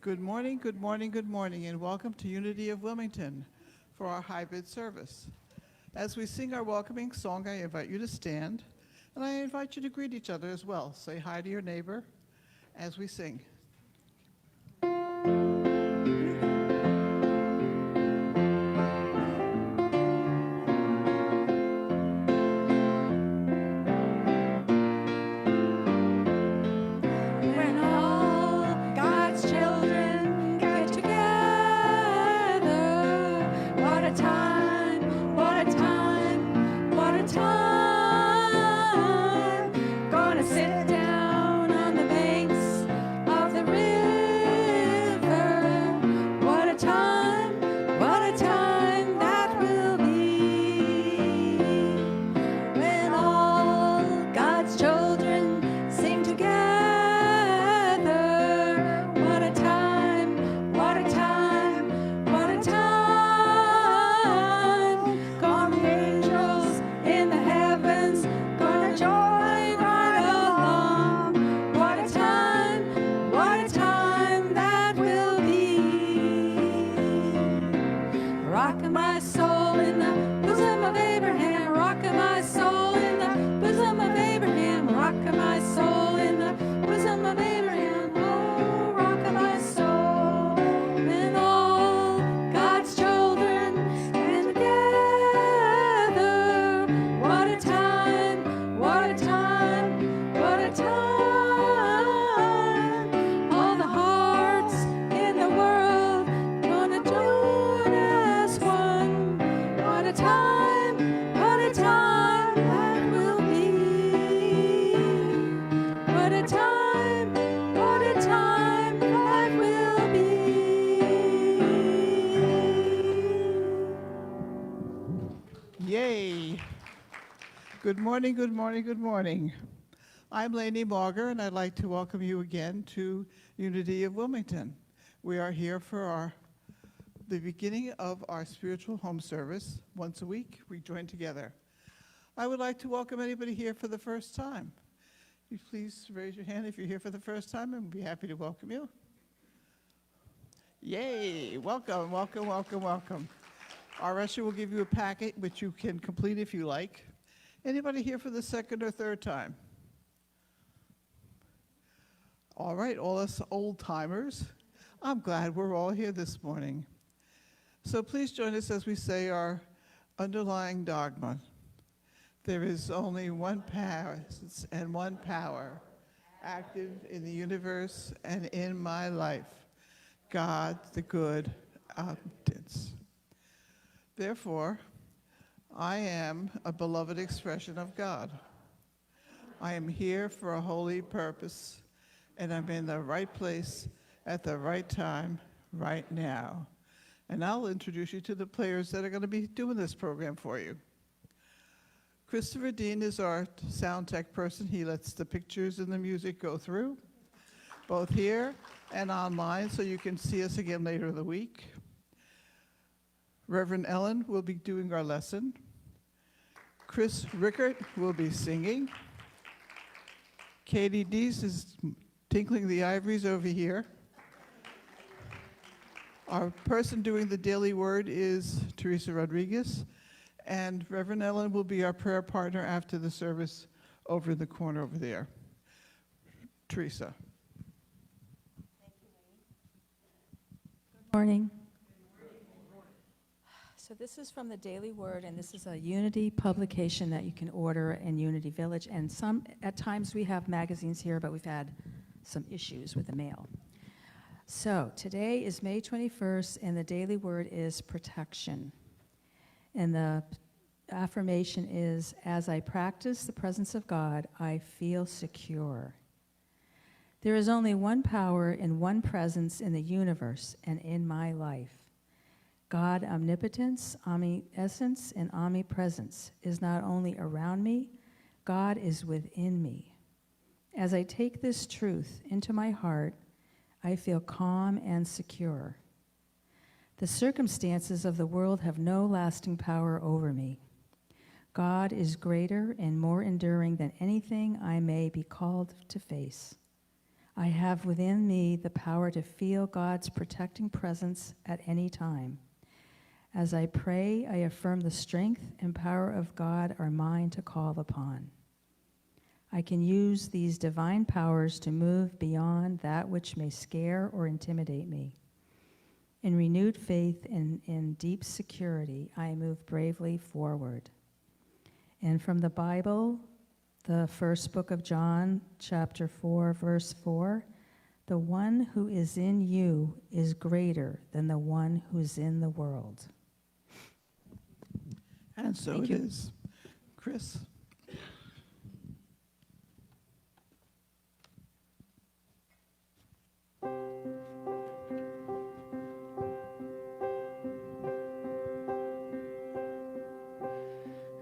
Good morning, good morning, good morning, and welcome to Unity of Wilmington for our hybrid service. As we sing our welcoming song, I invite you to stand, and I invite you to greet each other as well. Say hi to your neighbor as we sing. Good morning, good morning, good morning. I'm Lainey Mauger, and I'd like to welcome you again to Unity of Wilmington. We are here for the beginning of our spiritual home service. Once a week, we join together. I would like to welcome anybody here for the first time. You please raise your hand if you're here for the first time, and we'll be happy to welcome you. Yay, welcome, welcome, welcome, welcome. Our usher will give you a packet which you can complete if you like. Anybody here for the second or third time? All right, all us old timers. I'm glad we're all here this morning. So please join us as we say our underlying dogma. There is only one presence and one power active in the universe and in my life. God, the good omnipotence. Therefore, I am a beloved expression of God. I am here for a holy purpose, and I'm in the right place at the right time right now. And I'll introduce you to the players that are going to be doing this program for you. Christopher Dean is our sound tech person. He lets the pictures and the music go through, both here and online, so you can see us again later in the week. Reverend Ellen will be doing our lesson. Chris Rickert will be singing. Katie Deese is tinkling the ivories over here. Our person doing the daily word is Teresa Rodriguez, and Reverend Ellen will be our prayer partner after the service over in the corner over there. Teresa. Thank you, Lainey. Good morning. So this is from the Daily Word, and this is a Unity publication that you can order in Unity Village. And at times we have magazines here, but we've had some issues with the mail. So today is May 21st, and the Daily Word is protection. And the affirmation is, as I practice the presence of God, I feel secure. There is only one power and one presence in the universe and in my life. God, omnipotence, omniscience, and omnipresence is not only around me, God is within me. As I take this truth into my heart, I feel calm and secure. The circumstances of the world have no lasting power over me. God is greater and more enduring than anything I may be called to face. I have within me the power to feel God's protecting presence at any time. As I pray, I affirm the strength and power of God are mine to call upon. I can use these divine powers to move beyond that which may scare or intimidate me. In renewed faith and in deep security, I move bravely forward. And from the Bible, the first book of John, chapter 4, verse 4, the one who is in you is greater than the one who is in the world. And so Thank it you. is. Chris?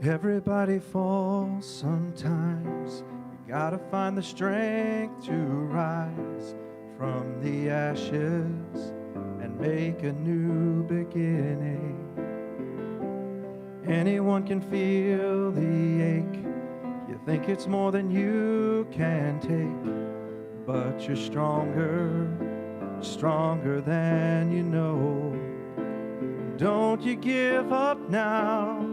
Everybody falls sometimes. You gotta find the strength to rise from the ashes and make a new beginning. Anyone can feel the ache. You think it's more than you can take, but you're stronger than you know. Don't you give up now.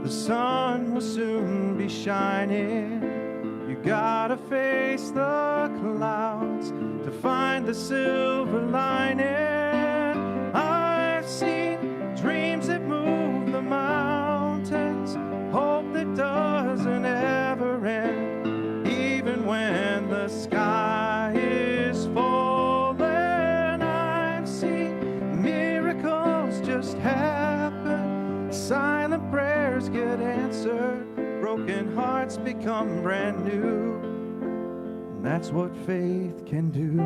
The sun will soon be shining. You gotta face the clouds to find the silver lining. I've seen dreams that move the mountains, hope that doesn't ever end, even when the sky is falling. I've seen miracles just happen, silent prayers get answered, broken hearts become brand new. And that's what faith can do.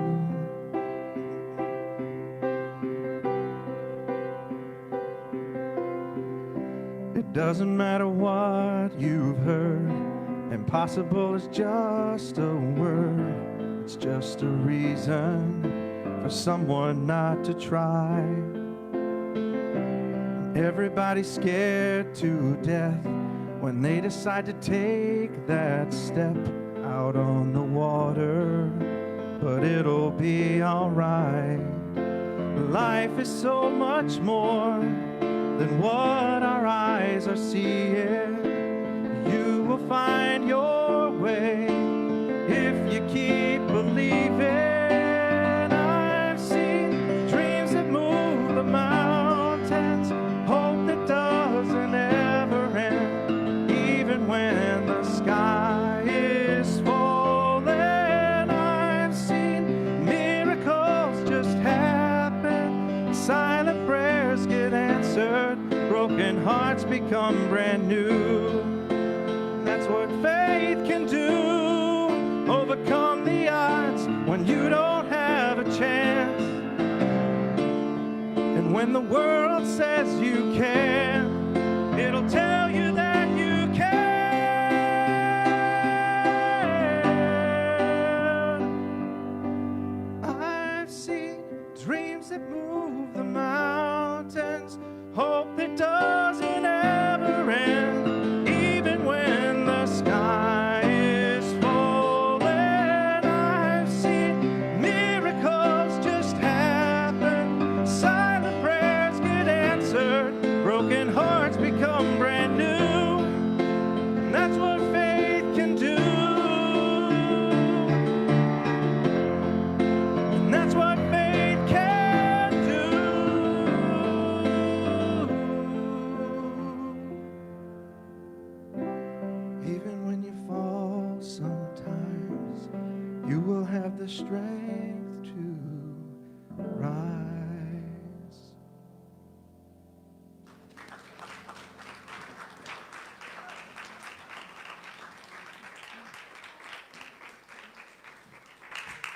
It doesn't matter what you've heard, impossible is just a word. It's just a reason for someone not to try. Everybody's scared to death when they decide to take that step out on the water, but it'll be alright. Life is so much more than what our eyes are seeing. You will find your way if you keep believing. I've seen dreams that move the mountains, hope that doesn't ever end, even when the sky is falling. I've seen miracles just happen, silent prayers get answered, broken hearts become brand new. That's what faith can do, overcome the odds when you don't have a chance. And when the world says you can, it'll tell you that you can. I've seen dreams that move the mountains, hope that doesn't ever end, even when the sky is falling. I've seen miracles just happen, silent prayers get answered, broken hearts become brand new. And that's what faith can do. And that's what faith can do. Even when you fall sometimes, you will have the strength to rise.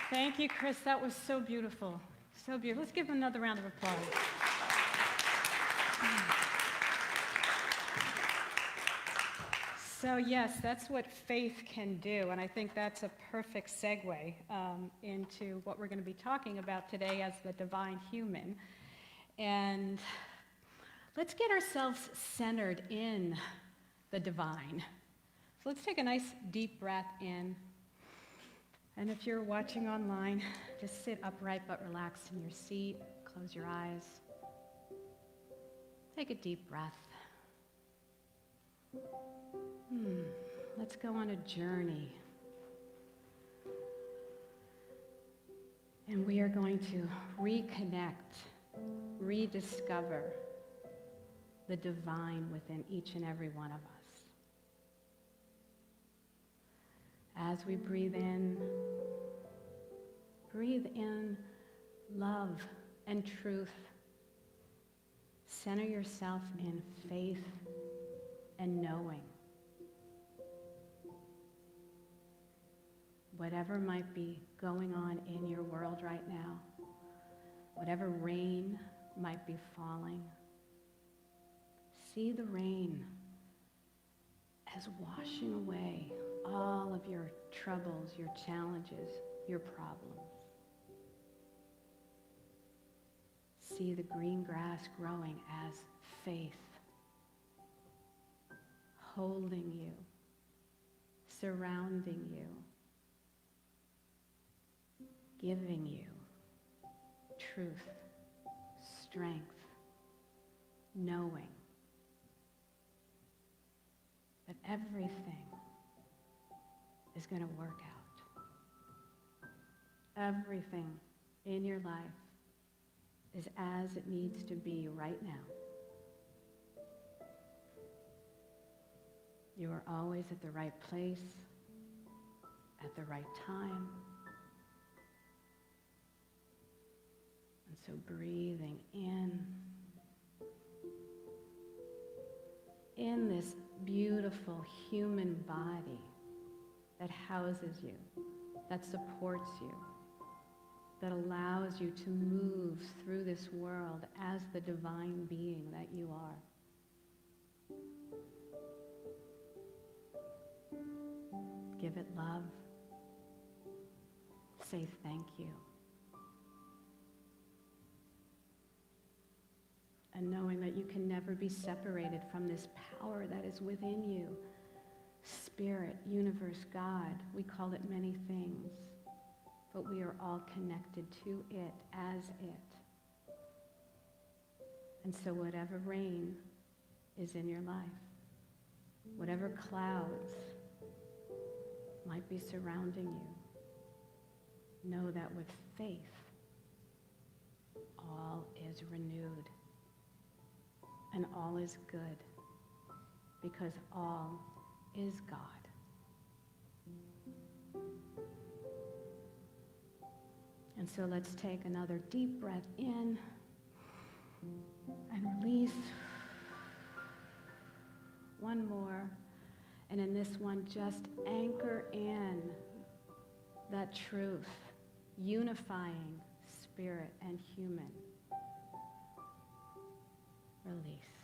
Thank you, Chris. That was so beautiful. So beautiful. Let's give him another round of applause. So yes, that's what faith can do, and I think that's a perfect segue into what we're going to be talking about today as the divine human. And let's get ourselves centered in the divine. So let's take a nice deep breath in And if you're watching online, just sit upright but relaxed in your seat. Close your eyes. Take a deep breath. Let's go on a journey. And we are going to reconnect, rediscover the divine within each and every one of us. As we breathe in love and truth. Center yourself in faith and knowing. Whatever might be going on in your world right now, whatever rain might be falling, see the rain as washing away all of your troubles, your challenges, your problems. See the green grass growing as faith, holding you, surrounding you, giving you truth, strength, knowing that everything is going to work out. Everything in your life is as it needs to be right now. You are always at the right place, at the right time. And so breathing in this beautiful human body that houses you, that supports you, that allows you to move through this world as the divine being that you are. Give it love. Say thank you. And knowing that you can never be separated from this power that is within you. Spirit, universe, God, we call it many things, but we are all connected to it as it. And so whatever rain is in your life, whatever clouds might be surrounding you, know that with faith, all is renewed and all is good, because all is God. And so let's take another deep breath in and release. One more. And in this one, just anchor in that truth, unifying spirit and human. Release.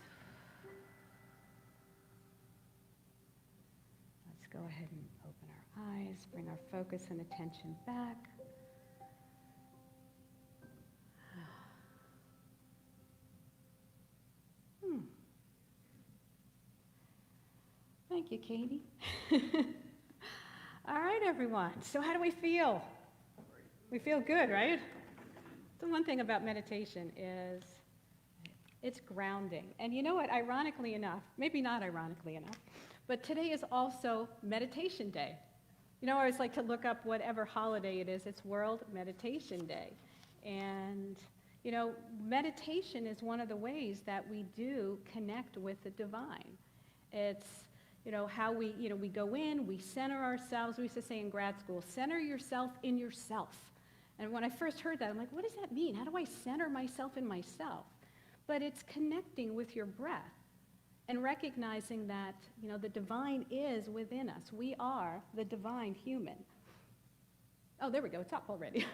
Let's go ahead and open our eyes, bring our focus and attention back. Thank you, Katie. All right, everyone. So how do we feel? We feel good, right? The one thing about meditation is it's grounding. And you know what? Ironically enough, maybe not ironically enough, but today is also Meditation Day. You know, I always like to look up whatever holiday it is. It's World Meditation Day. And, you know, meditation is one of the ways that we do connect with the divine. It's, you know, how we go in, we center ourselves. We used to say in grad school, center yourself in yourself. And when I first heard that, I'm like, what does that mean? How do I center myself in myself? But it's connecting with your breath and recognizing that, you know, the divine is within us. We are the divine human. Oh, there we go. It's up already.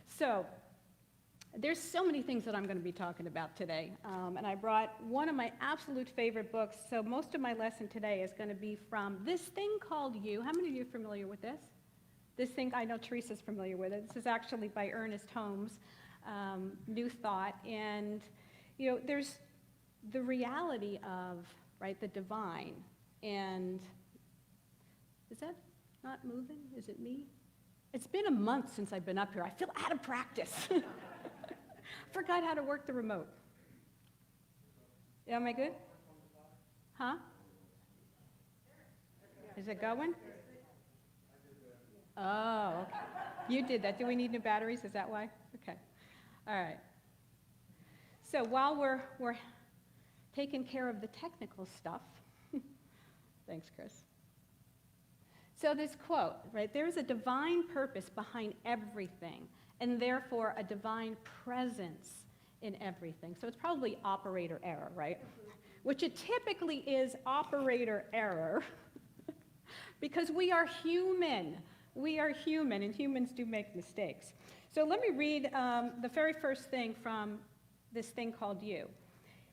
So there's so many things that I'm going to be talking about today. And I brought one of my absolute favorite books. So most of my lesson today is going to be from this thing called You. How many of you are familiar with this? This thing, I know Teresa's familiar with it. This is actually by Ernest Holmes, New Thought. And, you know, there's the reality of, right, the divine. And is that not moving? Is it me? It's been a month since I've been up here. I feel out of practice. Forgot how to work the remote. Am I good? Huh? Is it going? Oh, okay. You did that. Do we need new batteries? Is that why? Okay. All right. So while we're taking care of the technical stuff, thanks, Chris. So this quote, right, there is a divine purpose behind everything, and therefore a divine presence in everything. So it's probably operator error, right? Which it typically is operator error because we are human. We are human, and humans do make mistakes. So let me read the very first thing from this thing called you.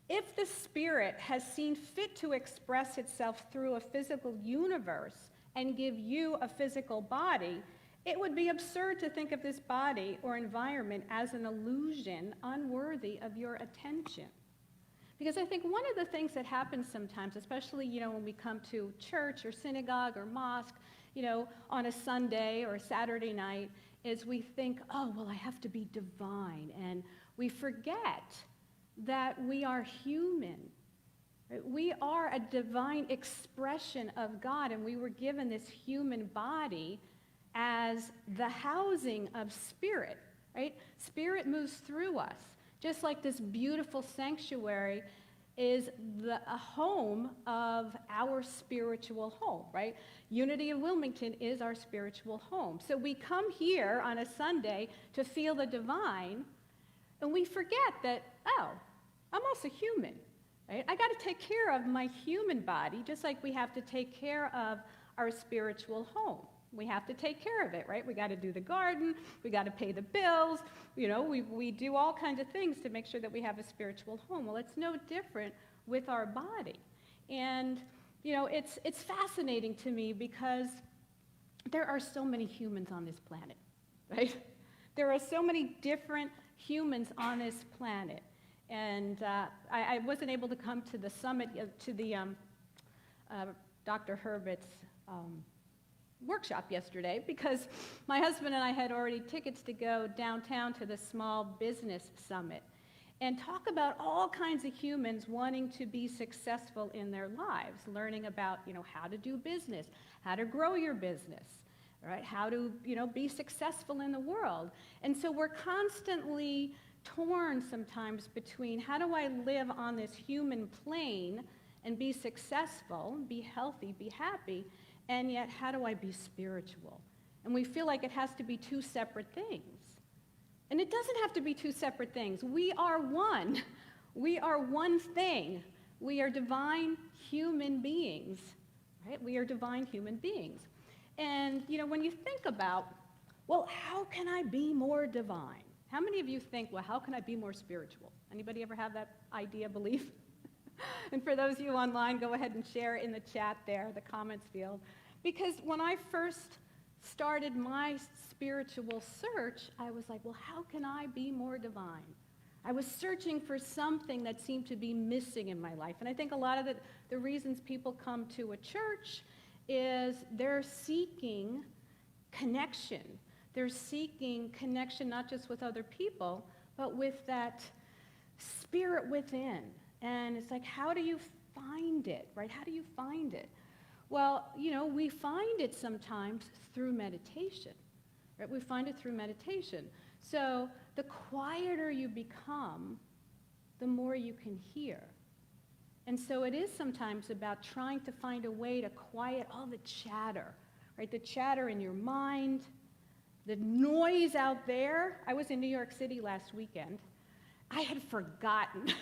If the Spirit has seen fit to express itself through a physical universe and give you a physical body, it would be absurd to think of this body or environment as an illusion unworthy of your attention. Because I think one of the things that happens sometimes, especially, when we come to church or synagogue or mosque, on a Sunday or a Saturday night, is we think, oh, well, I have to be divine. And we forget that we are human. We are a divine expression of God, and we were given this human body as the housing of spirit, right? Spirit moves through us, just like this beautiful sanctuary is a home of our spiritual home, right? Unity of Wilmington is our spiritual home. So we come here on a Sunday to feel the divine, and we forget that, oh, I'm also human. Right? I got to take care of my human body, just like we have to take care of our spiritual home. We have to take care of it, right? We got to do the garden. We got to pay the bills. We do all kinds of things to make sure that we have a spiritual home. Well, it's no different with our body. And, it's fascinating to me because there are so many humans on this planet, right? There are so many different humans on this planet. And I wasn't able to come to the summit, to the Dr. Herbert's workshop yesterday because my husband and I had already tickets to go downtown to the Small Business Summit and talk about all kinds of humans wanting to be successful in their lives, learning about, how to do business, how to grow your business, right? How to, be successful in the world. And so we're constantly torn sometimes between how do I live on this human plane and be successful, be healthy, be happy, and yet how do I be spiritual? And we feel like it has to be two separate things. And it doesn't have to be two separate things. We are one. We are one thing. We are divine human beings, right? We are divine human beings. And, when you think about, well, how can I be more divine? How many of you think, well, how can I be more spiritual? Anybody ever have that idea, belief? And for those of you online, go ahead and share in the chat there, the comments field. Because when I first started my spiritual search, I was like, well, how can I be more divine? I was searching for something that seemed to be missing in my life. And I think a lot of the reasons people come to a church is they're seeking connection. They're seeking connection not just with other people, but with that spirit within. And it's like, how do you find it, right? How do you find it? Well, we find it sometimes through meditation, right? We find it through meditation. So the quieter you become, the more you can hear. And so it is sometimes about trying to find a way to quiet all the chatter, right? The chatter in your mind, the noise out there. I was in New York City last weekend. I had forgotten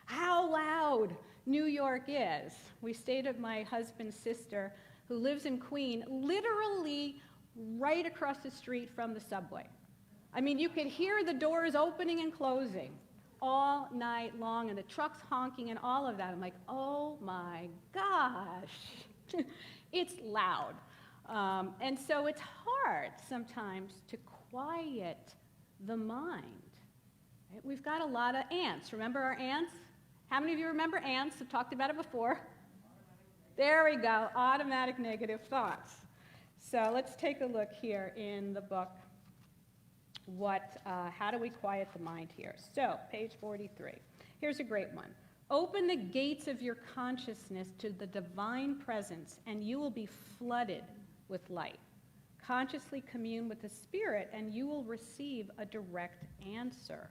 how loud New York is. We stayed at my husband's sister, who lives in Queens, literally right across the street from the subway. I mean, you could hear the doors opening and closing all night long, and the trucks honking and all of that. I'm like, oh my gosh, it's loud. And so it's hard sometimes to quiet the mind. Right? We've got a lot of ants. Remember our ants? How many of you remember ants? I've talked about it before. There we go, automatic negative thoughts. So let's take a look here in the book. How do we quiet the mind here? So, page 43. Here's a great one. Open the gates of your consciousness to the divine presence, and you will be flooded with light. Consciously commune with the Spirit, and you will receive a direct answer.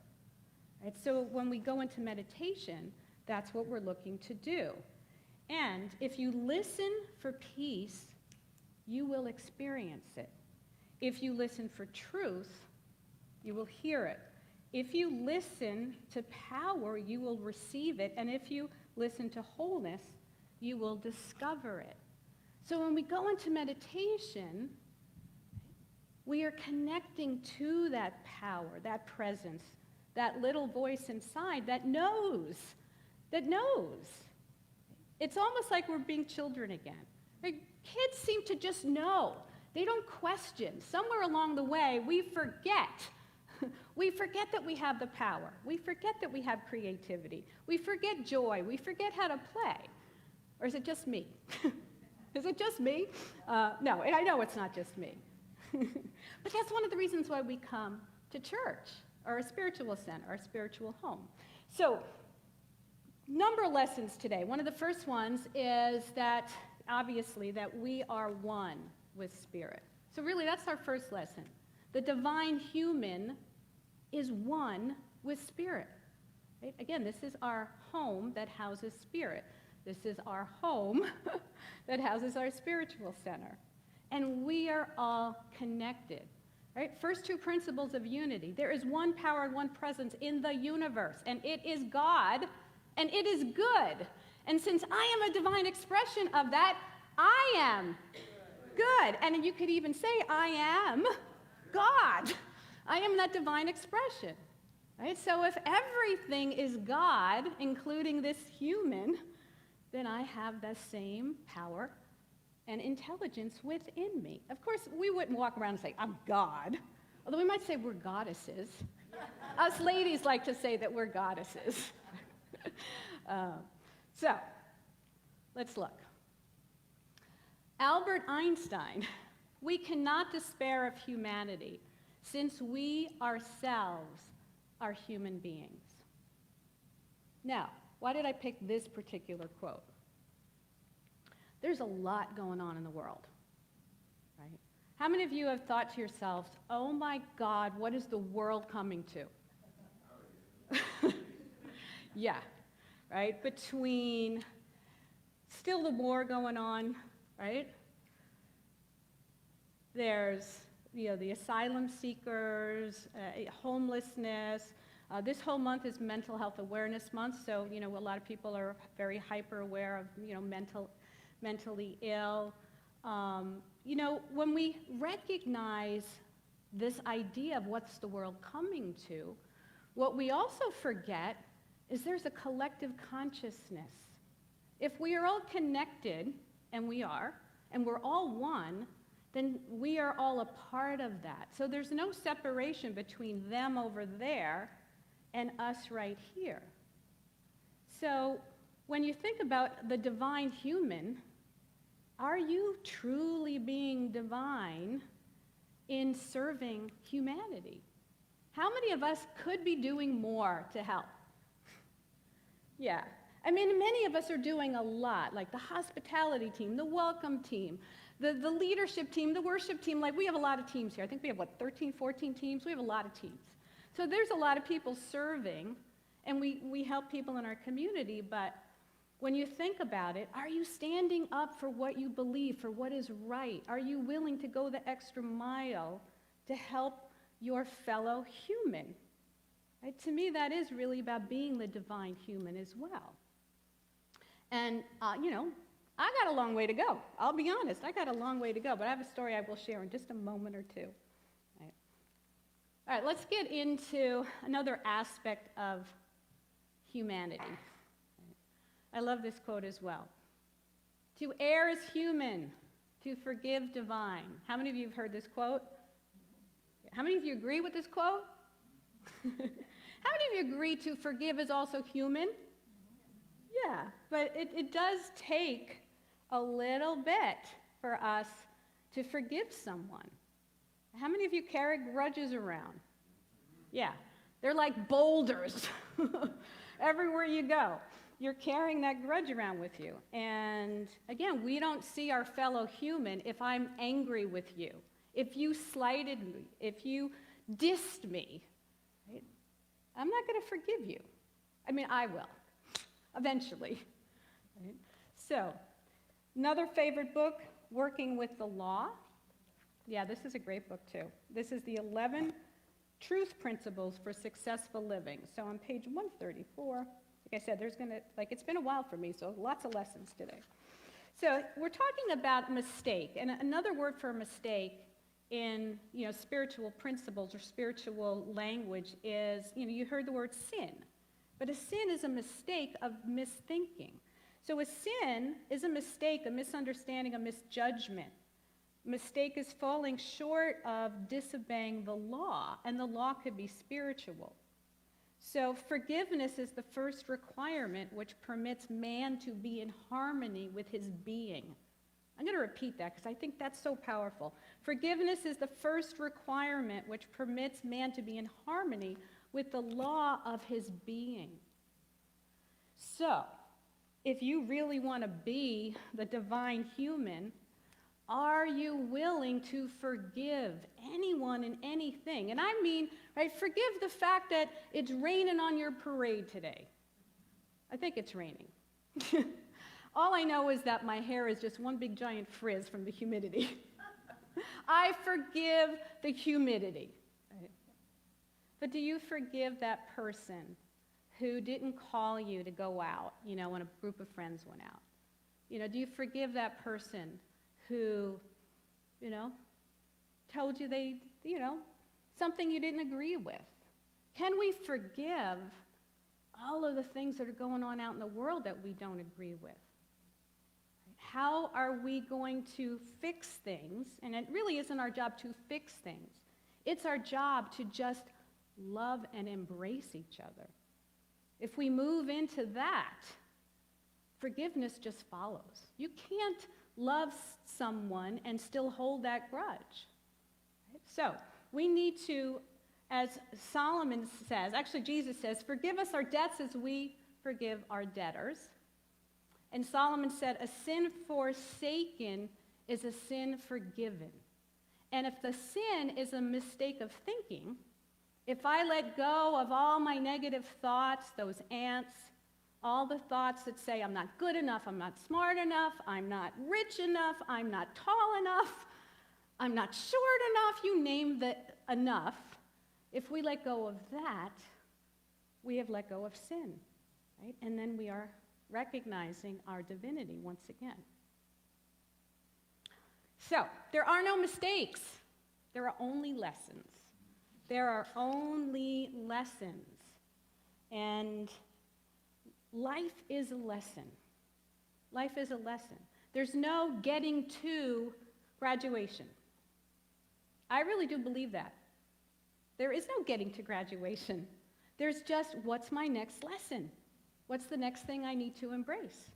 Right? So when we go into meditation, that's what we're looking to do. And if you listen for peace, you will experience it. If you listen for truth, you will hear it. If you listen to power, you will receive it. And if you listen to wholeness, you will discover it. So when we go into meditation, we are connecting to that power, that presence, that little voice inside that knows. It's almost like we're being children again. Like, kids seem to just know. They don't question. Somewhere along the way, we forget. We forget that we have the power. We forget that we have creativity. We forget joy. We forget how to play. Or is it just me? Is it just me? No, I know it's not just me. But that's one of the reasons why we come to church, or a spiritual center, or a spiritual home. So, number of lessons today. One of the first ones is that, obviously, that we are one with Spirit. So really, that's our first lesson. The divine human is one with Spirit. Right? Again, this is our home that houses Spirit. This is our home that houses our spiritual center. And we are all connected. Right? First two principles of unity. There is one power and one presence in the universe, and it is God, and it is good. And since I am a divine expression of that, I am good. And you could even say, I am God. I am that divine expression. Right? So if everything is God, including this human, then I have the same power and intelligence within me. Of course, we wouldn't walk around and say, I'm God. Although we might say we're goddesses. Us ladies like to say that we're goddesses. So, let's look. Albert Einstein, we cannot despair of humanity since we ourselves are human beings. Now, why did I pick this particular quote? There's a lot going on in the world, right? How many of you have thought to yourselves, oh my God, what is the world coming to? Yeah, right? Between still the war going on, right? There's, the asylum seekers, homelessness. This whole month is Mental Health Awareness Month, so, a lot of people are very hyper aware of, mentally ill. When we recognize this idea of what's the world coming to, what we also forget is there's a collective consciousness. If we are all connected, and we are, and we're all one, then we are all a part of that. So there's no separation between them over there and us right here. So when you think about the divine human, are you truly being divine in serving humanity? How many of us could be doing more to help? Yeah. I mean, many of us are doing a lot, like the hospitality team, the welcome team, the leadership team, the worship team. Like, we have a lot of teams here. I think we have, 13, 14 teams? We have a lot of teams. So there's a lot of people serving, and we help people in our community, but when you think about it, are you standing up for what you believe, for what is right? Are you willing to go the extra mile to help your fellow human? Right? To me, that is really about being the divine human as well. And, I got a long way to go. I'll be honest, I got a long way to go, but I have a story I will share in just a moment or two. All right, let's get into another aspect of humanity. I love this quote as well. To err is human, to forgive divine. How many of you have heard this quote? How many of you agree with this quote? How many of you agree to forgive is also human? Yeah, but it does take a little bit for us to forgive someone. How many of you carry grudges around? Yeah, they're like boulders everywhere you go. You're carrying that grudge around with you. And again, we don't see our fellow human if I'm angry with you, if you slighted me, if you dissed me. Right? I'm not going to forgive you. I mean, I will, eventually. Right? So, another favorite book, Working with the Law. Yeah, this is a great book too. This is the 11 Truth Principles for Successful Living. So on page 134, like I said, it's been a while for me, so lots of lessons today. So we're talking about mistake, and another word for mistake in spiritual principles or spiritual language is, you heard the word sin, but a sin is a mistake of misthinking. So a sin is a mistake, a misunderstanding, a misjudgment. Mistake is falling short of disobeying the law, and the law could be spiritual. So forgiveness is the first requirement which permits man to be in harmony with his being. I'm going to repeat that because I think that's so powerful. Forgiveness is the first requirement which permits man to be in harmony with the law of his being. So, if you really want to be the divine human, are you willing to forgive anyone and anything? And I mean, right, forgive the fact that it's raining on your parade today. I think it's raining. All I know is that my hair is just one big giant frizz from the humidity. I forgive the humidity. Right? But do you forgive that person who didn't call you to go out, when a group of friends went out? Do you forgive that person who, told you something you didn't agree with? Can we forgive all of the things that are going on out in the world that we don't agree with? How are we going to fix things? And it really isn't our job to fix things. It's our job to just love and embrace each other. If we move into that, forgiveness just follows. You can't love someone and still hold that grudge. Right? So we need to, as Solomon says, actually Jesus says, forgive us our debts as we forgive our debtors. And Solomon said, a sin forsaken is a sin forgiven. And if the sin is a mistake of thinking, if I let go of all my negative thoughts, those ants, all the thoughts that say I'm not good enough, I'm not smart enough, I'm not rich enough, I'm not tall enough, I'm not short enough, you name the enough, if we let go of that, we have let go of sin, right? And then we are recognizing our divinity once again. So, there are no mistakes. There are only lessons. There are only lessons. And life is a lesson. Life is a lesson. There's no getting to graduation. I really do believe that. There is no getting to graduation. There's just, what's my next lesson? What's the next thing I need to embrace?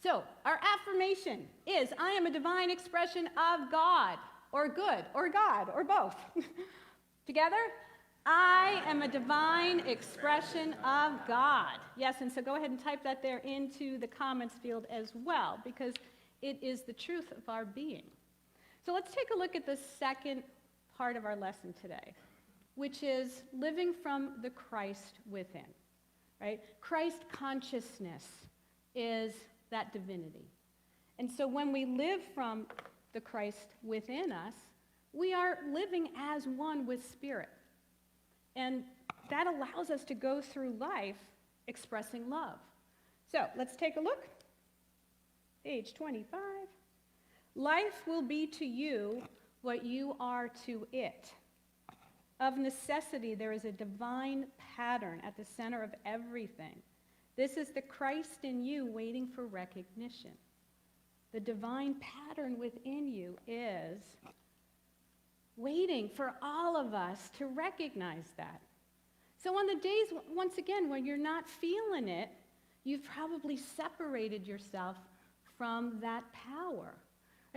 So, our affirmation is, I am a divine expression of God, or good, or God, or both. Together? I am a divine expression of God. Yes, and so go ahead and type that there into the comments field as well, because it is the truth of our being. So let's take a look at the second part of our lesson today, which is living from the Christ within, right? Christ consciousness is that divinity. And so when we live from the Christ within us, we are living as one with Spirit. And that allows us to go through life expressing love. So let's take a look. Page 25. Life will be to you what you are to it. Of necessity, there is a divine pattern at the center of everything. This is the Christ in you waiting for recognition. The divine pattern within you is waiting for all of us to recognize that. So on the days, once again, when you're not feeling it, you've probably separated yourself from that power.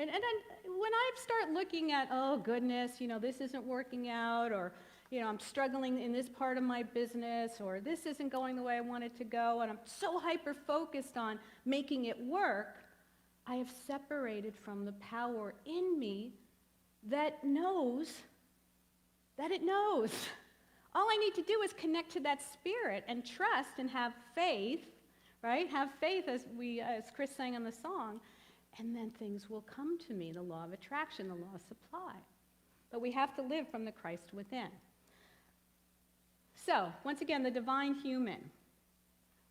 And then when I start looking at, oh goodness, this isn't working out, or I'm struggling in this part of my business, or this isn't going the way I want it to go, and I'm so hyper-focused on making it work, I have separated from the power in me that knows that it knows. All I need to do is connect to that spirit and trust and have faith, right? Have faith, as Chris sang in the song, and then things will come to me, the law of attraction, the law of supply. But we have to live from the Christ within. So, once again, the divine human.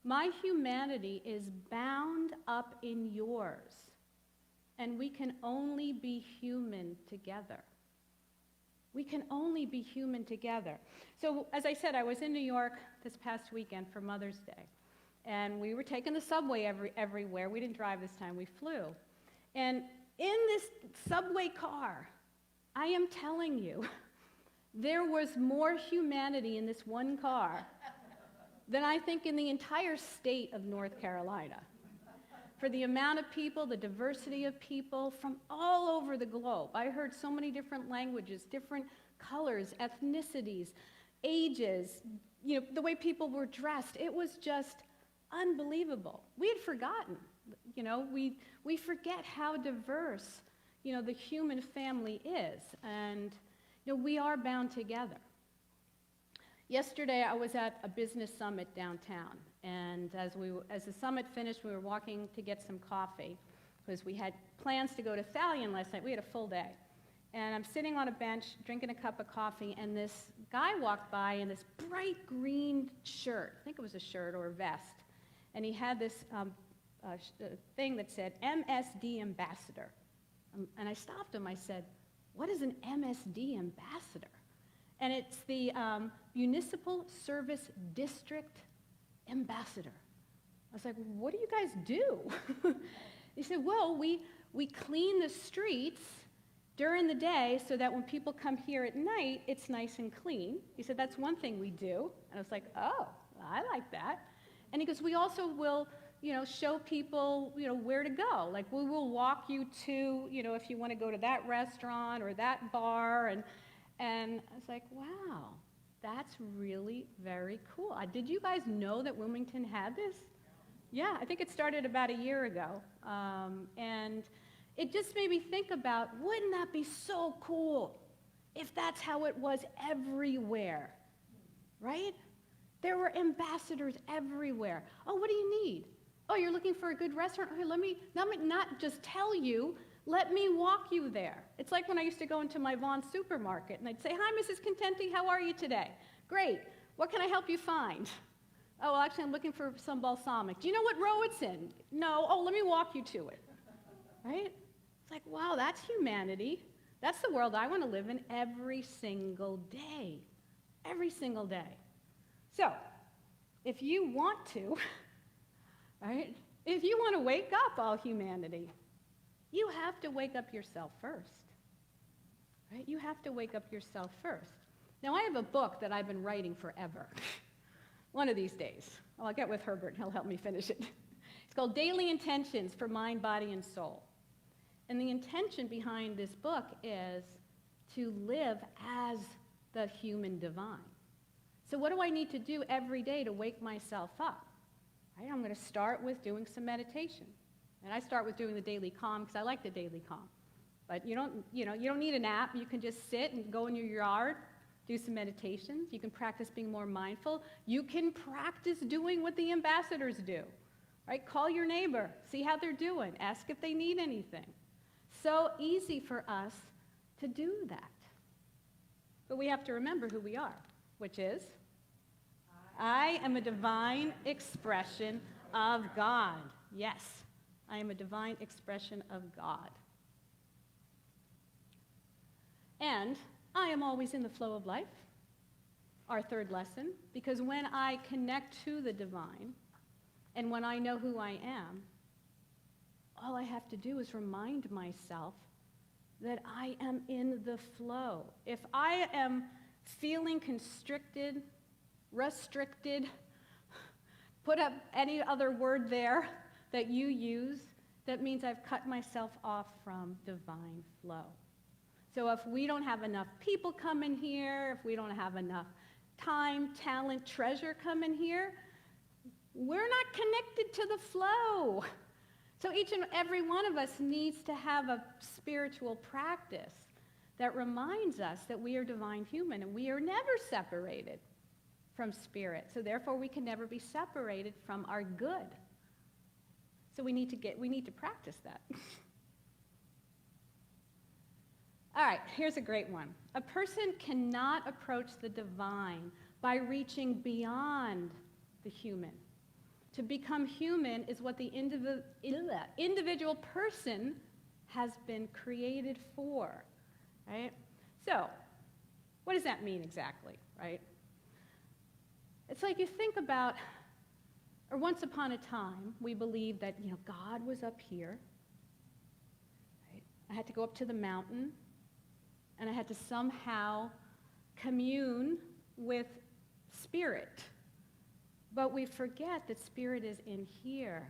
My humanity is bound up in yours, and we can only be human together. We can only be human together. So, as I said, I was in New York this past weekend for Mother's Day, and we were taking the subway everywhere. We didn't drive this time, we flew. And in this subway car, I am telling you, there was more humanity in this one car than I think in the entire state of North Carolina. For the amount of people, the diversity of people from all over the globe. I heard so many different languages, different colors, ethnicities, ages, the way people were dressed. It was just unbelievable. We had forgotten, we forget how diverse, the human family is. And, we are bound together. Yesterday, I was at a business summit downtown, and as the summit finished, we were walking to get some coffee, because we had plans to go to Thalion last night. We had a full day. And I'm sitting on a bench, drinking a cup of coffee, and this guy walked by in this bright green shirt. I think it was a shirt or a vest. And he had this thing that said, MSD Ambassador. And I stopped him. I said, what is an MSD Ambassador? And it's the Municipal Service District Ambassador. I was like, what do you guys do? He said, well, we clean the streets during the day so that when people come here at night, it's nice and clean. He said, that's one thing we do. And I was like, oh, I like that. And he goes, we also will, show people, where to go. Like, we will walk you to, if you want to go to that restaurant or that bar. And I was like, wow, that's really very cool. Did you guys know that Wilmington had this? Yeah, I think it started about a year ago. And it just made me think about, wouldn't that be so cool if that's how it was everywhere, right? There were ambassadors everywhere. Oh, what do you need? Oh, you're looking for a good restaurant? Okay, let me not just tell you, let me walk you there. It's like when I used to go into my Vaughn supermarket, and they'd say, hi, Mrs. Contenti, how are you today? Great. What can I help you find? Oh, well, actually, I'm looking for some balsamic. Do you know what row it's in? No. Oh, let me walk you to it. Right? It's like, wow, that's humanity. That's the world I want to live in every single day. Every single day. So, if you want to, right? If you want to wake up all humanity, you have to wake up yourself first. Right? You have to wake up yourself first. Now, I have a book that I've been writing forever. One of these days. Well, I'll get with Herbert, he'll help me finish it. It's called Daily Intentions for Mind, Body, and Soul. And the intention behind this book is to live as the human divine. So what do I need to do every day to wake myself up? Right? I'm going to start with doing some meditation. And I start with doing the daily calm because I like the daily calm. But you don't need an app. You can just sit and go in your yard, do some meditations. You can practice being more mindful. You can practice doing what the ambassadors do. Right? Call your neighbor, see how they're doing, ask if they need anything. So easy for us to do that. But we have to remember who we are, which is, I am a divine expression of God. Yes, I am a divine expression of God. And I am always in the flow of life, our third lesson, because when I connect to the divine, and when I know who I am, all I have to do is remind myself that I am in the flow. If I am feeling constricted, restricted, put up any other word there that you use, that means I've cut myself off from divine flow. So if we don't have enough people come in here, if we don't have enough time, talent, treasure come in here, we're not connected to the flow. So each and every one of us needs to have a spiritual practice that reminds us that we are divine human and we are never separated from spirit. So therefore we can never be separated from our good. So we need to practice that. All right, here's a great one. A person cannot approach the divine by reaching beyond the human. To become human is what the individual person has been created for, right? So, what does that mean exactly, right? It's like you think about, or once upon a time, we believed that, God was up here, right? I had to go up to the mountain, and I had to somehow commune with spirit. But we forget that spirit is in here.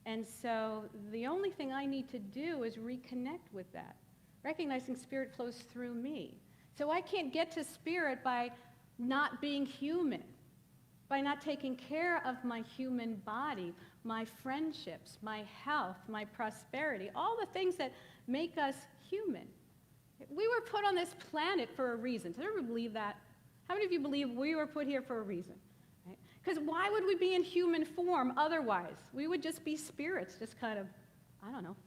And so the only thing I need to do is reconnect with that, recognizing spirit flows through me. So I can't get to spirit by not being human, by not taking care of my human body, my friendships, my health, my prosperity, all the things that make us human. We were put on this planet for a reason. Does everyone believe that? How many of you believe we were put here for a reason? Because why would we be in human form otherwise? We would just be spirits, just kind of,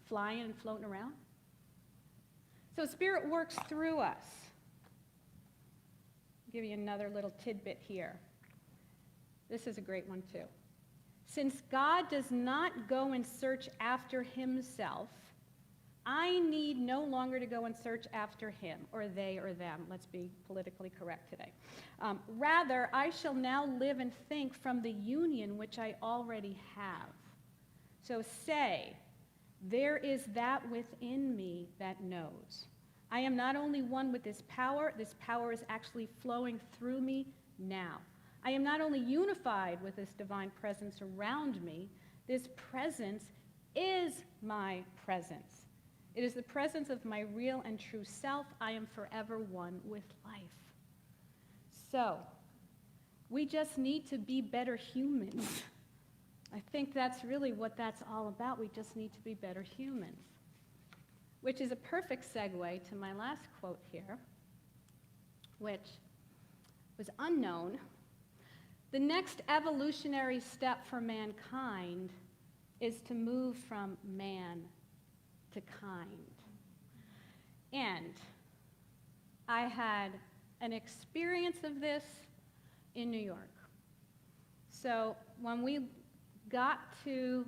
flying and floating around. So spirit works through us. I'll give you another little tidbit here. This is a great one too. Since God does not go and search after himself, I need no longer to go and search after him, or they or them. Let's be politically correct today. Rather, I shall now live and think from the union which I already have. So say, there is that within me that knows. I am not only one with this power is actually flowing through me now. I am not only unified with this divine presence around me, this presence is my presence. It is the presence of my real and true self. I am forever one with life. So, we just need to be better humans. I think that's really what that's all about. We just need to be better humans. Which is a perfect segue to my last quote here, which was unknown. The next evolutionary step for mankind is to move from man to kind. And I had an experience of this in New York. So when we got to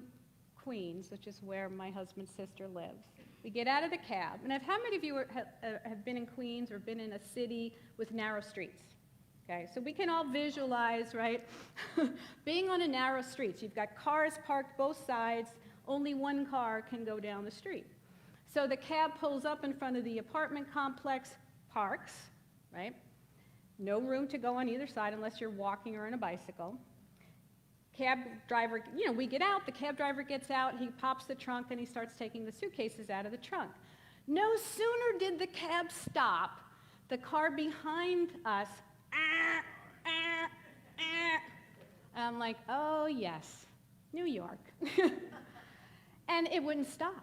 Queens, which is where my husband's sister lives, we get out of the cab. And how many of you have been in Queens or been in a city with narrow streets? Okay, so we can all visualize, right? Being on a narrow street. You've got cars parked both sides. Only one car can go down the street. So the cab pulls up in front of the apartment complex, parks, right? No room to go on either side unless you're walking or on a bicycle. Cab driver, we get out, the cab driver gets out, he pops the trunk, and he starts taking the suitcases out of the trunk. No sooner did the cab stop, the car behind us, I'm like, oh yes, New York. And it wouldn't stop.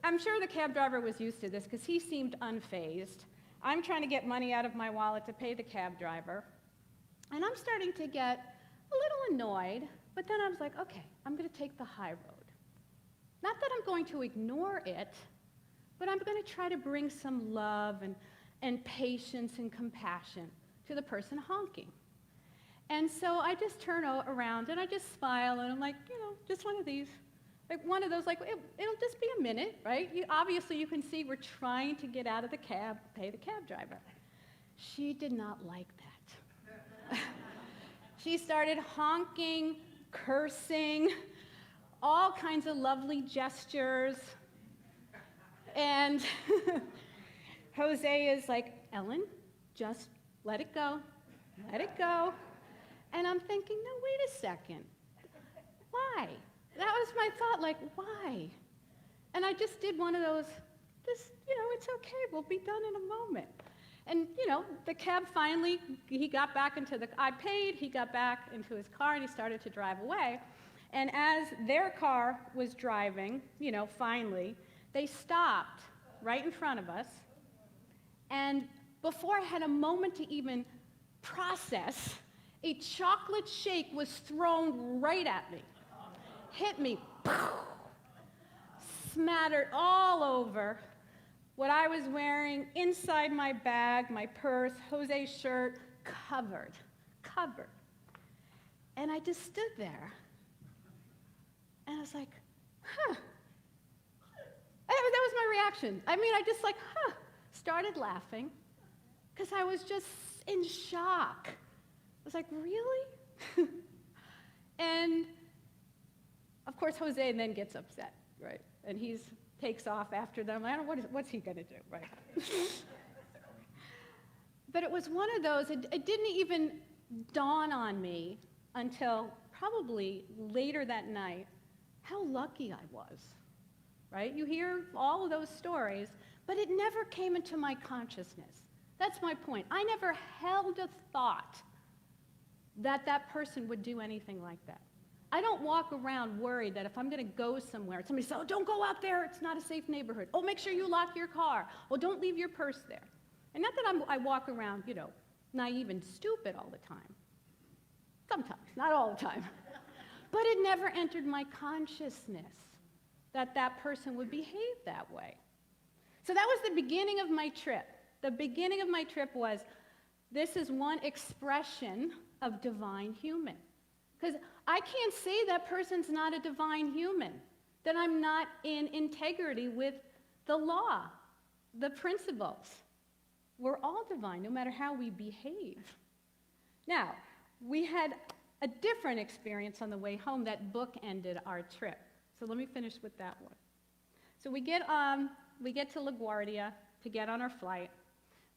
I'm sure the cab driver was used to this because he seemed unfazed. I'm trying to get money out of my wallet to pay the cab driver. And I'm starting to get a little annoyed, but then I was like, okay, I'm going to take the high road. Not that I'm going to ignore it, but I'm going to try to bring some love and patience and compassion to the person honking. And so I just turn around and I just smile and I'm like, just one of these. Like one of those, like, it'll just be a minute, right? Obviously you can see we're trying to get out of the cab, pay the cab driver. She did not like that. She started honking, cursing, all kinds of lovely gestures. And Jose is like, Ellen, just let it go. Let it go. And I'm thinking, no, wait a second. why? That was my thought, like, why? And I just did one of those, it's okay, we'll be done in a moment. And, the cab finally, he got back I paid, he got back into his car, and he started to drive away. And as their car was driving, finally, they stopped right in front of us. And before I had a moment to even process, a chocolate shake was thrown right at me, hit me, smattered all over what I was wearing, inside my bag, my purse, Jose's shirt, covered. And I just stood there. And I was like, huh. That was my reaction. I just started laughing because I was just in shock. I was like, really? And of course, Jose then gets upset, right? And he takes off after them. I don't know, what's he going to do, right? But it was one of those, it didn't even dawn on me until probably later that night how lucky I was, right? You hear all of those stories, but it never came into my consciousness. That's my point. I never held a thought that person would do anything like that. I don't walk around worried that if I'm going to go somewhere, somebody says, oh, don't go out there, it's not a safe neighborhood. Oh, make sure you lock your car. Oh, don't leave your purse there. And not that I walk around, naive and stupid all the time. Sometimes, not all the time. But it never entered my consciousness that person would behave that way. So that was the beginning of my trip. The beginning of my trip was, this is one expression of divine human. Because I can't say that person's not a divine human, that I'm not in integrity with the law, the principles. We're all divine, no matter how we behave. Now, we had a different experience on the way home that bookended our trip. So let me finish with that one. So we get to LaGuardia to get on our flight.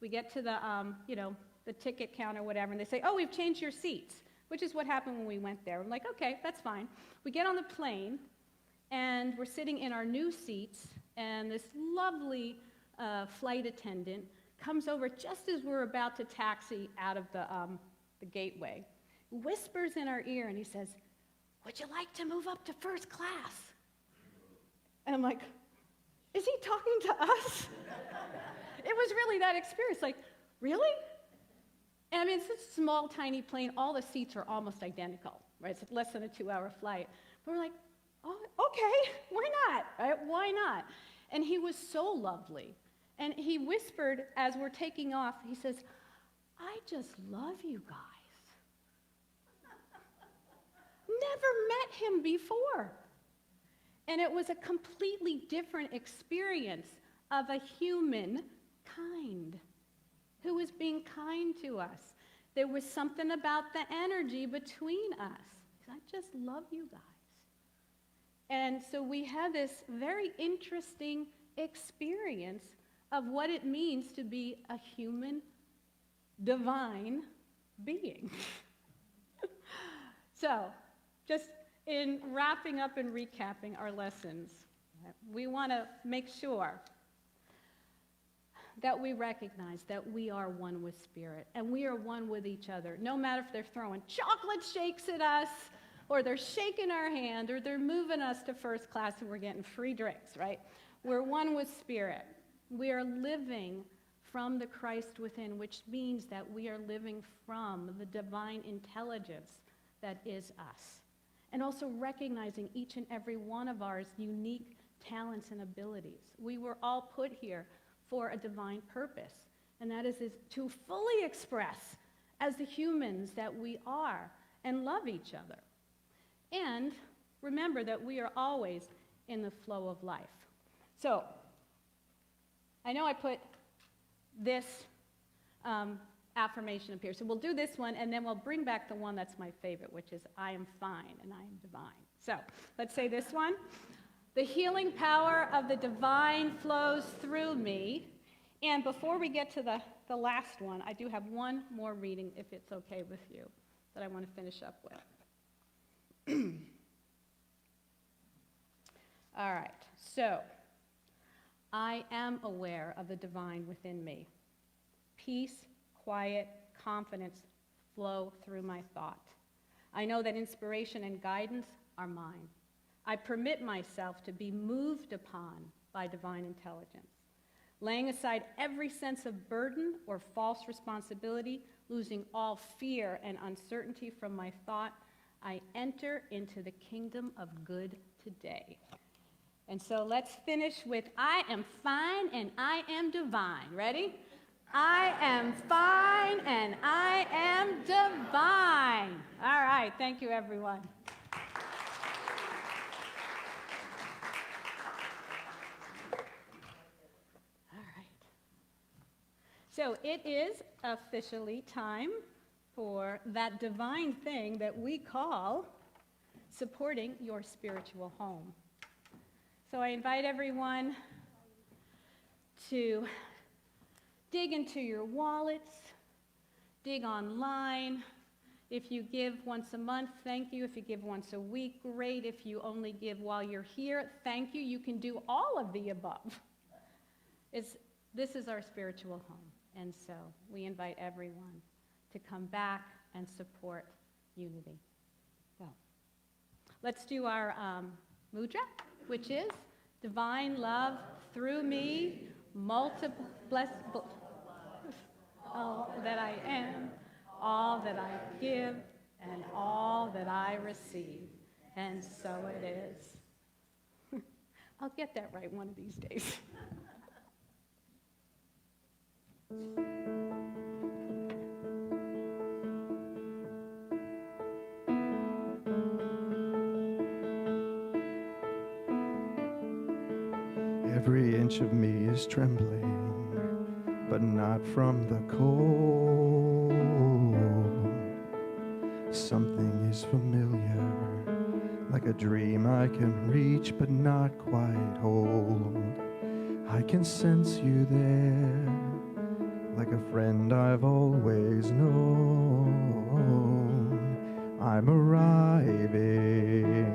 We get to the ticket counter, whatever, and they say, oh, we've changed your seats, which is what happened when we went there. I'm like, okay, that's fine. We get on the plane, and we're sitting in our new seats, and this lovely flight attendant comes over just as we're about to taxi out of the gateway, whispers in our ear, and he says, would you like to move up to first class? And I'm like, is he talking to us? It was really that experience, like, really? And it's a small, tiny plane. All the seats are almost identical, right? It's less than a 2-hour flight. But we're like, oh, okay, why not, right? Why not? And he was so lovely. And he whispered as we're taking off, he says, I just love you guys. Never met him before. And it was a completely different experience of a human kind who was being kind to us. There was something about the energy between us. I just love you guys. And so we had this very interesting experience of what it means to be a human, divine being. So, just in wrapping up and recapping our lessons, we want to make sure that we recognize that we are one with Spirit, and we are one with each other, no matter if they're throwing chocolate shakes at us, or they're shaking our hand, or they're moving us to first class and we're getting free drinks, right? We're one with Spirit. We are living from the Christ within, which means that we are living from the divine intelligence that is us. And also recognizing each and every one of our unique talents and abilities. We were all put here for a divine purpose, and that is to fully express as the humans that we are and love each other. And remember that we are always in the flow of life. So, I know I put this affirmation up here, so we'll do this one, and then we'll bring back the one that's my favorite, which is, I am fine and I am divine. So, let's say this one. The healing power of the divine flows through me. And before we get to the last one, I do have one more reading, if it's okay with you, that I want to finish up with. All right, so I am aware of the divine within me. Peace, quiet, confidence flow through my thought. I know that inspiration and guidance are mine. I permit myself to be moved upon by divine intelligence. Laying aside every sense of burden or false responsibility, losing all fear and uncertainty from my thought, I enter into the kingdom of good today. And so let's finish with, I am fine and I am divine. Ready? I am fine and I am divine. All right, thank you, everyone. All right. So it is officially time for that divine thing that we call supporting your spiritual home. So I invite everyone to dig into your wallets, dig online. If you give once a month, thank you. If you give once a week, great. If you only give while you're here, thank you. You can do all of the above. This is our spiritual home, and so we invite everyone to come back and support unity. So let's do our mudra, which is divine love through me, multiple bless all that I am, all that I give, and all that I receive. And so it is. I'll get that right one of these days. Every inch of me is trembling, but not from the cold. Something is familiar, like a dream I can reach but not quite hold. I can sense you there, like a friend I've always known. I'm arriving,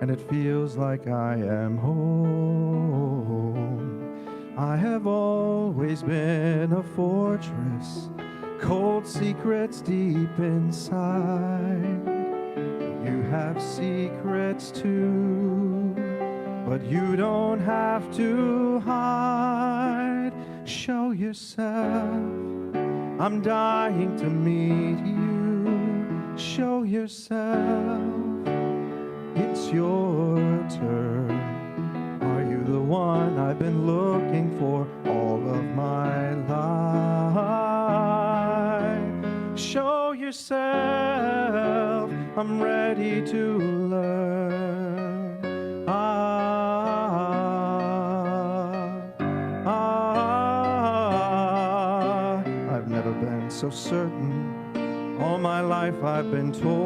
and it feels like I am home. I have always been a fortress, cold secrets deep inside. You have secrets too, but you don't have to hide. Show yourself, I'm dying to meet you. Show yourself, it's your turn. Are you the one I've been looking for all of my life? Show yourself, I'm ready to learn. I've never been so certain. All my life I've been torn,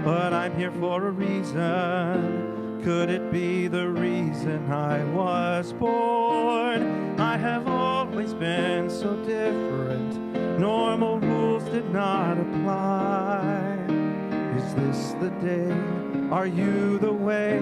but I'm here for a reason. Could it be the reason I was born? I have always been so different. Normal rules did not apply. Is this the day? Are you the way?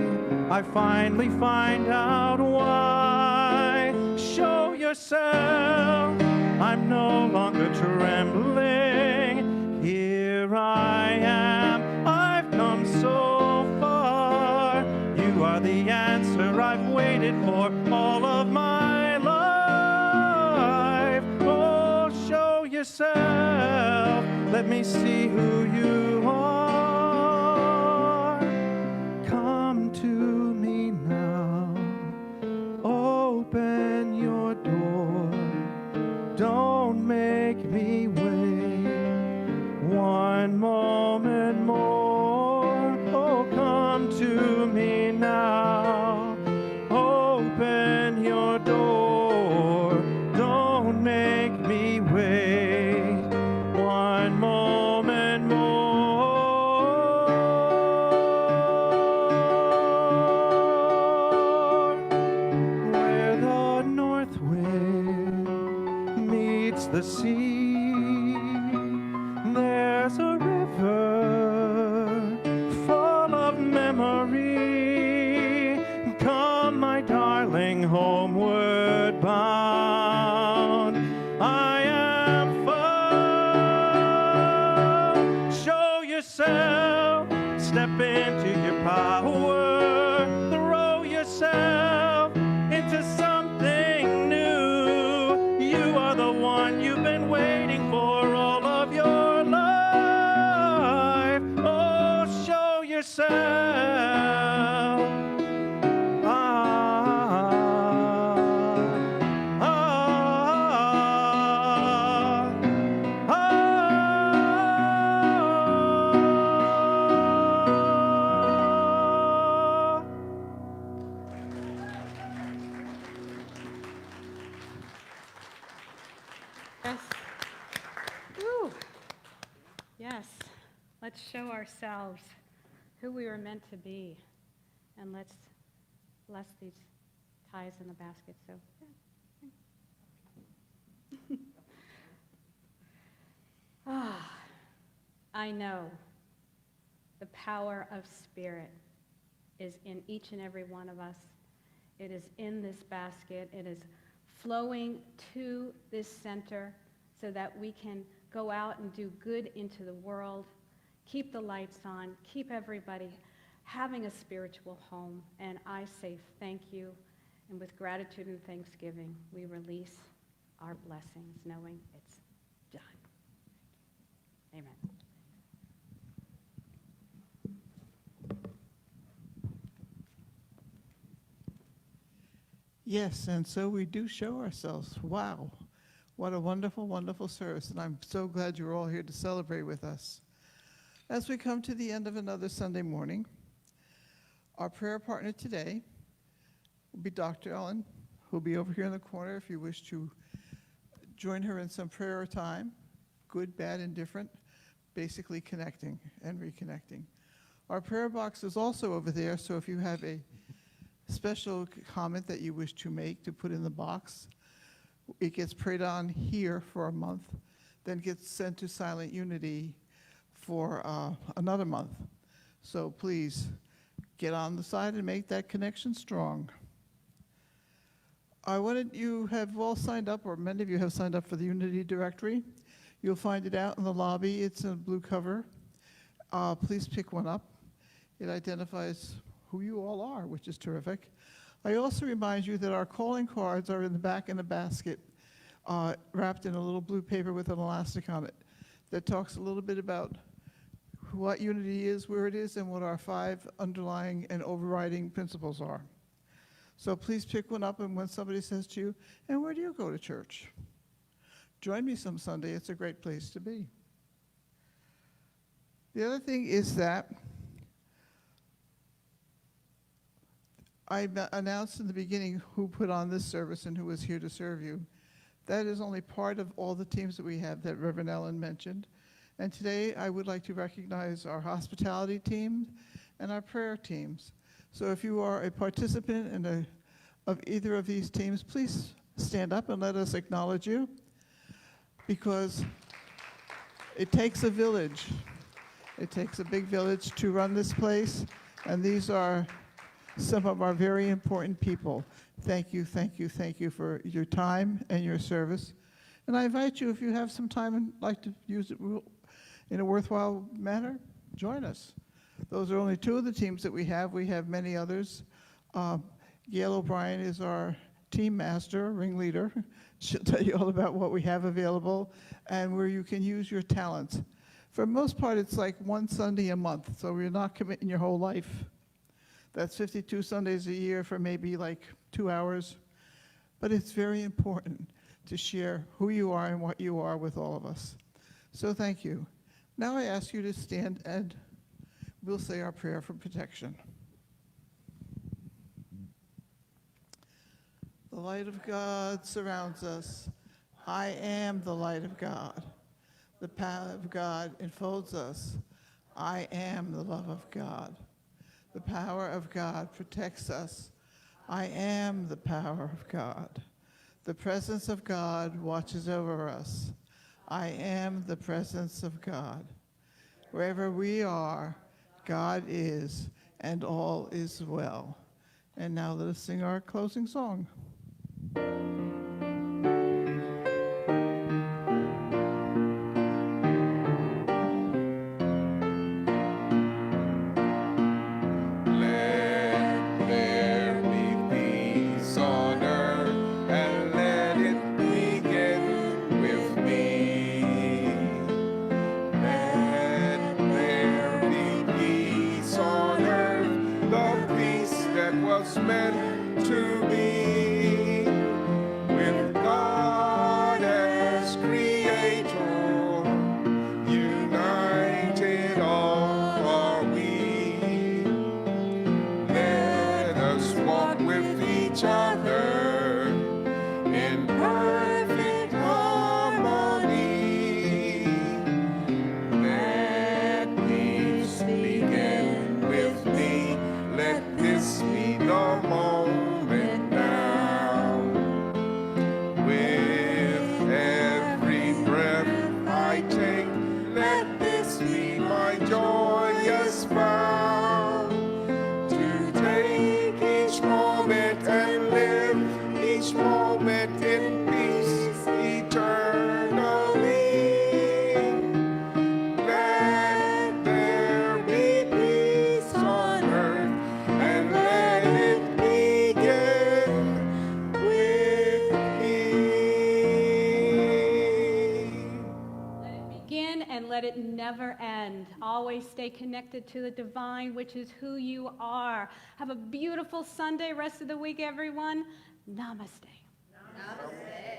I finally find out why. Show yourself, I'm no longer trembling. Here I am, I've come so far. You are the answer I've waited for all of my life. Oh, show yourself, let me see who you are. Come to me now, open your door. Don't make me wait one moment more. Oh, come to me now. Open your door. Don't make me wait one moment more. Where the north wind meets the sea, there's a river full of memories. Let's show ourselves who we were meant to be, and let's bless these ties in the basket. So, I know the power of spirit is in each and every one of us. It is in this basket. It is flowing to this center so that we can go out and do good into the world, keep the lights on, keep everybody having a spiritual home. And I say thank you. And with gratitude and thanksgiving, we release our blessings, knowing it's done. Amen. Yes, and so we do show ourselves. Wow, what a wonderful, wonderful service, and I'm so glad you're all here to celebrate with us. As we come to the end of another Sunday morning, our prayer partner today will be Dr. Ellen, who'll be over here in the corner if you wish to join her in some prayer time, good, bad, indifferent, basically connecting and reconnecting. Our prayer box is also over there, so if you have a special comment that you wish to make, to put in the box, it gets prayed on here for a month, then gets sent to Silent Unity for another month. So please get on the side and make that connection strong. I wanted you have all signed up, or many of you have signed up for the Unity Directory. You'll find it out in the lobby. It's a blue cover. Please pick one up. It identifies who you all are, which is terrific. I also remind you that our calling cards are in the back in a basket, wrapped in a little blue paper with an elastic on it, that talks a little bit about what Unity is, where it is, and what our 5 underlying and overriding principles are. So please pick one up, and when somebody says to you, "And where do you go to church?" Join me some Sunday. It's a great place to be. The other thing is that I announced in the beginning who put on this service and who was here to serve you. That is only part of all the teams that we have that Reverend Ellen mentioned. And today I would like to recognize our hospitality team and our prayer teams. So if you are a participant of either of these teams, please stand up and let us acknowledge you, because it takes a village. It takes a big village to run this place, and these are some of our very important people. Thank you, thank you, thank you for your time and your service. And I invite you, if you have some time and like to use it in a worthwhile manner, join us. Those are only 2 of the teams that we have. We have many others. Gail O'Brien is our team master, ringleader. She'll tell you all about what we have available and where you can use your talents. For the most part, it's like one Sunday a month, so you're not committing your whole life. That's 52 Sundays a year for maybe like 2 hours. But it's very important to share who you are and what you are with all of us. So thank you. Now I ask you to stand and we'll say our prayer for protection. The light of God surrounds us. I am the light of God. The power of God enfolds us. I am the love of God. The power of God protects us. I am the power of God. The presence of God watches over us. I am the presence of God. Wherever we are, God is, and all is well. And now let us sing our closing song. Meant to be with God as creator, united all are we. Let us walk with each other in perfect harmony. Let peace it never end. always stay connected to the divine, which is who you are. Have a beautiful Sunday, rest of the week, everyone. Namaste. Namaste.